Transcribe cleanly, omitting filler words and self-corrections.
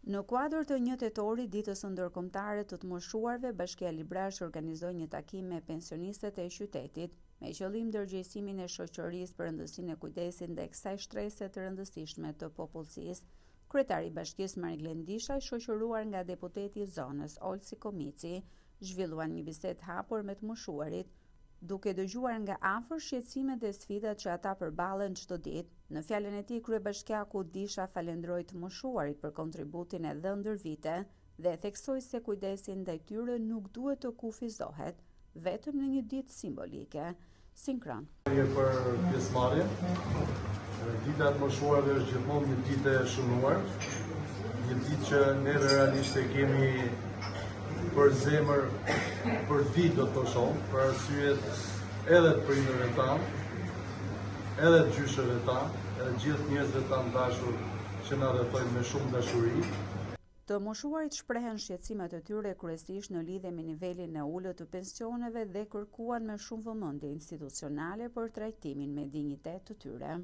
Në kuadër të 1 tetorit, ditës së ndërkombëtare të të moshuarve, Bashkia Librash organizoi një takim me pensionistët e qytetit, me qëllim ndërgjegjësimin e shoqërisë për rëndësinë e kujdesit ndaj kësaj shtresë të rëndësishme të popullsisë. Kryetari i bashkisë Mariglen Disha, shoqëruar nga deputeti i zonës Olsi Komici, zhvilluan një bisedë hapur me të moshuarit, duke dëgjuar nga afër shqetësimet dhe sfidat që ata përballen çdo ditë. Në fjalën e tij, kryebashkiaku Disha falenderoi të moshuarit për kontributin e dhënë ndër vite dhe theksoi se kujdesi ndaj tyre nuk duhet të kufizohet vetëm në një ditë simbolike. Sinkron. Për pjesëmarrje, dita e moshuarve është gjithmonë një ditë e shënuar, një ditë që ne realisht e kemi për zemër, për ditë do të thoshom, për arsyet edhe të prindërve tanë, edhe të gjyshëve tanë, edhe gjithë njerëzve tanë dashur që na rrethojnë me shumë dashuri. Të moshuarit shprehen shqetësimet e tyre kryesisht në lidhje me nivelin e ulët të pensioneve dhe kërkuan me shumë vëmendje institucionale për trajtimin me dinjitet të tyre.